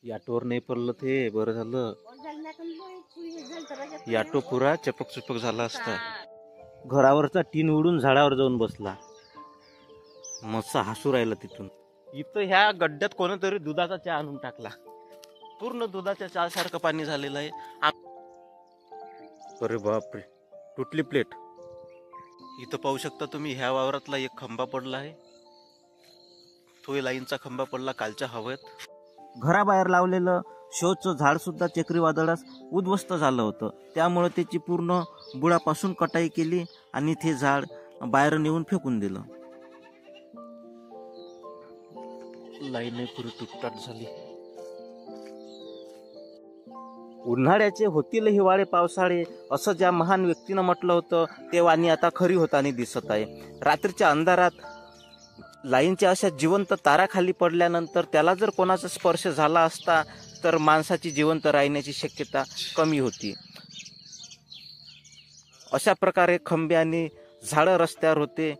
याटोवर नाही पडलं ते बरं झालं. याटो पुरा चपक चपक झाला असता. घरावरचा टीन उडून झाडावर जाऊन बसला. मस्त हसू राहिला तिथून. इथं ह्या गड्ड्यात कोणतरी दुधाचा चहा आणून टाकला. पूर्ण दुधाच्या चहा सारखं पाणी झालेलं आहे. अरे बापरे, तुटली प्लेट. इथं पाहू शकता तुम्ही, ह्या वावरातला एक खंबा पडला आहे. तो लाईनचा खंबा पडला कालच्या हवेत. घराबाहेर लावलेलं शोचं झाड सुद्धा चक्रीवादळास उद्ध्वस्त झालं होतं. त्यामुळे त्याची पूर्ण बुडापासून कटाई केली आणि ते झाड बाहेर नेऊन फेकून दिलं. लाईन पुरी तुटताट झाली. उन्हाळ्याचे होतील हिवाळे पावसाळे असं ज्या महान व्यक्तीनं म्हटलं होतं ते वाणी आता खरी होताना दिसत आहे. रात्रीच्या अंधारात लाईनच्या अशा जिवंत ताराखाली पडल्यानंतर त्याला जर कोणाचा स्पर्श झाला असता तर माणसाची जिवंत राहण्याची शक्यता कमी होती. अशा प्रकारे खंबे आणि झाडं रस्त्यावर होते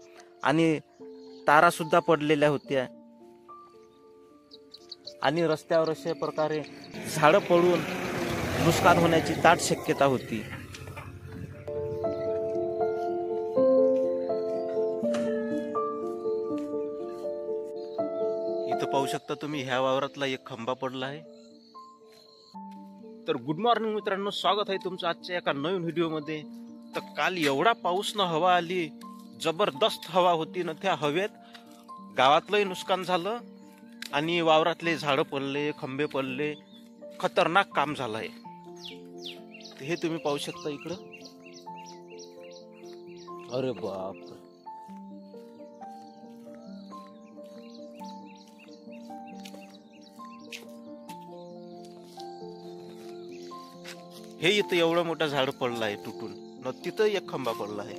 आणि तारा सुद्धा पडलेल्या होत्या आणि रस्त्यावर अशा प्रकारे झाडं पडून नुकसान होण्याची दाट शक्यता होती. इथं पाहू शकता तुम्ही, ह्या वावरातला एक खंबा पडला आहे. तर गुड मॉर्निंग मित्रांनो, स्वागत आहे तुमचं आजच्या एका नवीन व्हिडिओमध्ये. तर काल एवढा पाऊस न हवा आली, जबरदस्त हवा होती ना. त्या हवेत गावातलंही नुकसान झालं आणि वावरातले झाडं पडले, खंबे पडले. खतरनाक काम झालंय. हे तुम्ही पाहू शकता इकडं. अरे बाप, हे इथं एवढं मोठं झाड पडलं आहे तुटून न. तिथं एक खंबा पडला आहे.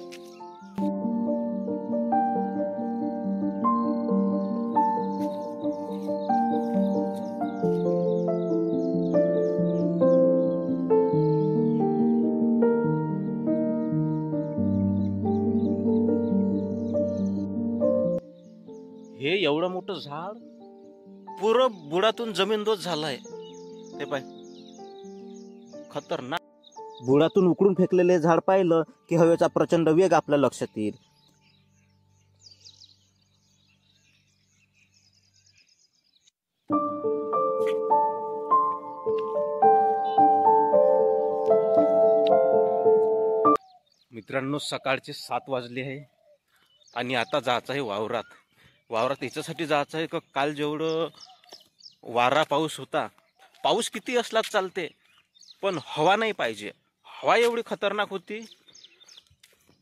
हे एवढं मोठं झाड पुरं बुडातून जमीनदोस्त झालाय. ते पाय, खतरनाक. बुडातून उकडून फेकलेले झाड पाहिलं की हवेचा प्रचंड वेग आपल्या लक्षात येईल. मित्रांनो, सकाळचे 7 वाजले आहे आणि आता जायचं आहे वावरात. वावरात याच्यासाठी जायचं आहे का काल जेवढं वारा पाऊस होता, पाऊस किती असला चालते पण हवा नाही पाहिजे. हवा एवढी खतरनाक होती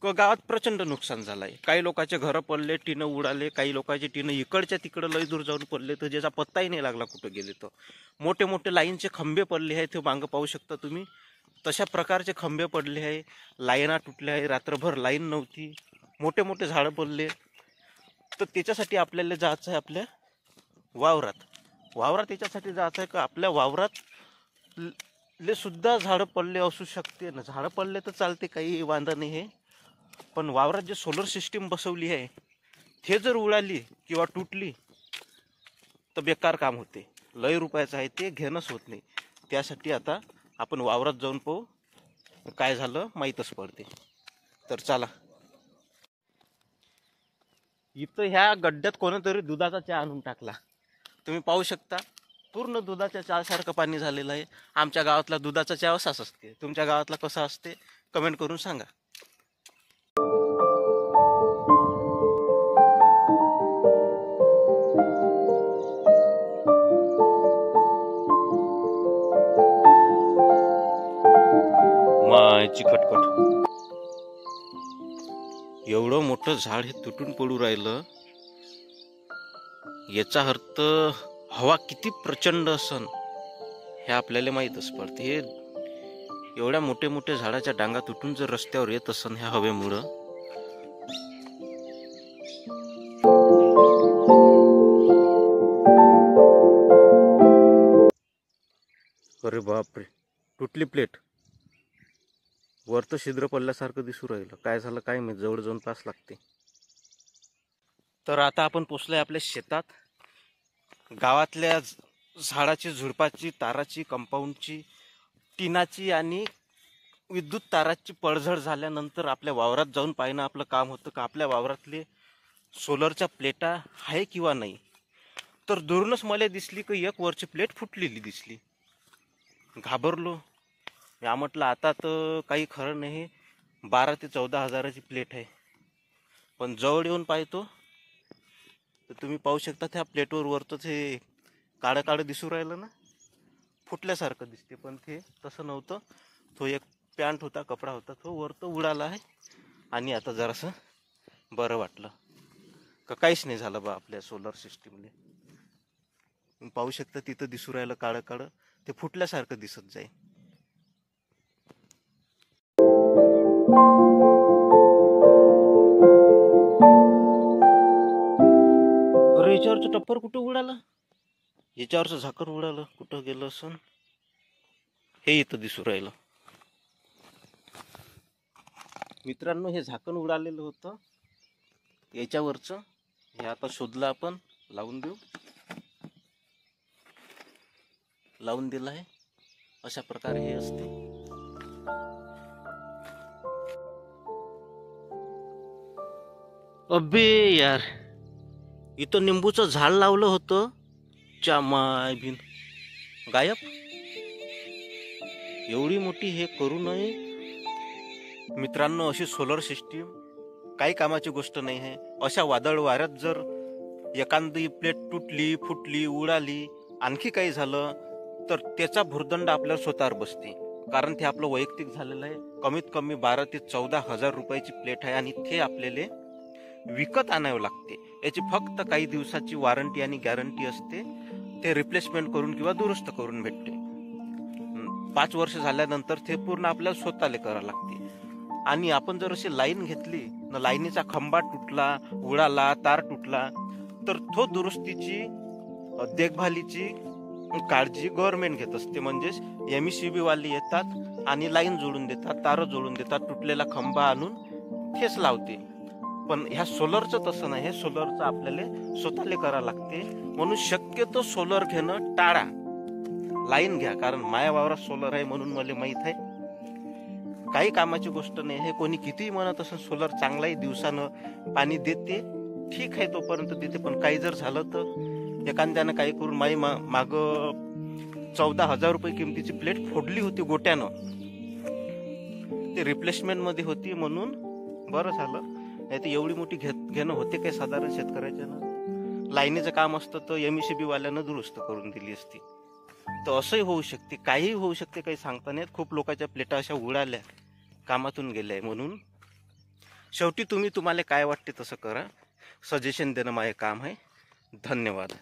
का गावात प्रचंड नुकसान झालंय. काही लोकांचे घरं पडले, टिनं उडाले. काही लोकांचे टिनं इकडच्या तिकडं लय दूर जाऊन पडले तर ज्याचा पत्ताही नाही लागला कुठं गेले. तर मोठे मोठे लाईनचे खंबे पडले आहेत. ते मागं पाहू शकता तुम्ही. तशा प्रकारचे खंबे पडले आहे. लाईना तुटल्या आहे. रात्रभर लाईन नव्हती. मोठे मोठे झाडं पडले. तर त्याच्यासाठी आपल्याला जायचं आहे आपल्या वावरात. वावरात याच्यासाठी जायचं आहे का आपल्या वावरात ले सुद्धा झाडं पडले असू शकते ना. झाडं पडले तर चालते, काही वांधा नाही आहे. पण वावरात जे सोलर सिस्टीम बसवली आहे ते जर उडाली किंवा तुटली तर बेकार काम होते. लय रुपयाचं आहे ते, घेणंच होत नाही. त्यासाठी आता आपण वावरात जाऊन पाहू, काय झालं माहीतच पडते. तर चला. इथं ह्या गड्ड्यात कोणतरी दुधाचा चहा आणून टाकला. तुम्ही पाहू शकता, पूर्ण दुधाच्या चहा सारखं पाणी झालेलं आहे. आमच्या गावातला दुधाचा चहा असाच असते. तुमच्या गावातला कसा असते कमेंट करून सांगा. मायची खटखट. एवढं मोठं झाड हे तुटून पडू राहिलं, याचा अर्थ हवा किती प्रचंड असन हे आपल्याला माहीतच पडते. हे एवढ्या मोठे मोठे झाडाच्या डांगा तुटून जर रस्त्यावर येत असन ह्या हवेमुळं, अरे बापरे, तुटली प्लेट. वरतं छिद्र पडल्यासारखं दिसू राहिलं. काय झालं काय माहित, जवळ जाऊन पास लागते. तर आता आपण पोचलोय आपल्या शेतात. गावातल्या झाडाची, झुडपाची, ताराची, कंपाऊंडची, टिनाची आणि विद्युत ताराची पडझड झाल्यानंतर आपल्या वावरात जाऊन पाहणं आपलं काम होतं का आपल्या वावरातले सोलरच्या प्लेटा आहे किंवा नाही. तर दुरूनच मला दिसली की एक वरची प्लेट फुटलेली दिसली. घाबरलो. मी म्हटलं आता तर काही खरं नाही, 12 ते 14 हजाराची प्लेट आहे. पण जवळ येऊन पाहतो तर तुम्ही पाहू शकता त्या प्लेटवर वरतच हे काळं काळं दिसू राहिलं ना, फुटल्यासारखं दिसते. पण ते तसं नव्हतं. तो एक पॅन्ट होता, कपडा होता, तो वरतं उडाला आहे. आणि आता जरासं बरं वाटलं का काहीच नाही झालं बा आपल्या सोलर सिस्टीमले. पाहू शकता तिथं दिसू राहिलं काळं काळं, ते फुटल्यासारखं दिसत जाईल. अरे याच्यावरचं टप्पर कुठं उडालं, याच्यावरचं झाकण उडालं, कुठं गेलं असं. हे इथं दिसू राहिलं मित्रांनो, हे झाकण उडालेलं होतं याच्यावरचं. हे आता शोधलं आपण, लावून देऊ. लावून दिलं आहे. अशा प्रकारे हे असते. अबे यार, इथं निंबूचं झाड लावलं होतं, माय बिन गायब. एवढी मोठी हे करू नये मित्रांनो. अशी सोलर सिस्टीम काही कामाची गोष्ट नाही आहे. अशा वादळ वाऱ्यात जर एखादी प्लेट तुटली, फुटली, उडाली, आणखी काही झालं तर त्याचा भुर्दंड आपल्याला स्वतःवर बसते. कारण ते आपलं वैयक्तिक झालेलं आहे. कमीत कमी 12 ते 14 हजार रुपयाची प्लेट आहे आणि ते आपल्याला विकत आणावं लागते. याची फक्त काही दिवसाची वॉरंटी आणि गॅरंटी असते. ते रिप्लेसमेंट करून किंवा दुरुस्त करून भेटते. 5 वर्ष झाल्यानंतर ते पूर्ण आपल्याला स्वतःला करावं लागते. आणि आपण जर अशी लाईन घेतली न, लाईनीचा खंबा तुटला, उडाला, तार तुटला, तर तो दुरुस्तीची, देखभालीची काळजी गव्हर्नमेंट घेत असते. म्हणजेच MECB वाले येतात आणि लाईन जोडून देतात, तार जोडून देतात, तुटलेला खंबा आणून ठेच लावते. पण ह्या सोलरचं तसं नाही. हे सोलरचं आपल्याला स्वतःला करावं लागते. म्हणून शक्यतो सोलर घेणं टाळा, लाईन घ्या. कारण माया वावरात सोलर आहे म्हणून मला माहित आहे, काही कामाची गोष्ट नाही. हे कोणी कितीही म्हणत असं सोलर चांगलाही, दिवसानं पाणी देते, ठीक आहे, तोपर्यंत देते. पण काही जर झालं तर एखाद्यानं काही करून माग 14 हजार रुपये किमतीची प्लेट फोडली होती गोट्यानं. ते रिप्लेसमेंट मध्ये होती म्हणून बरं झालं, नाही तर एवढी मोठी घेणं होते काय साधारण शेतकऱ्याच्यानं. लाईनीचं काम असतं तर MECB वाल्यानं दुरुस्त करून दिली असती. तर असंही होऊ शकते, काहीही होऊ शकते, काही सांगता नाही. खूप लोकांच्या प्लेटा अशा उडाल्या, कामातून गेल्या. म्हणून शेवटी तुम्हाला काय वाटते तसं करा. सजेशन देणं माझे काम आहे. धन्यवाद.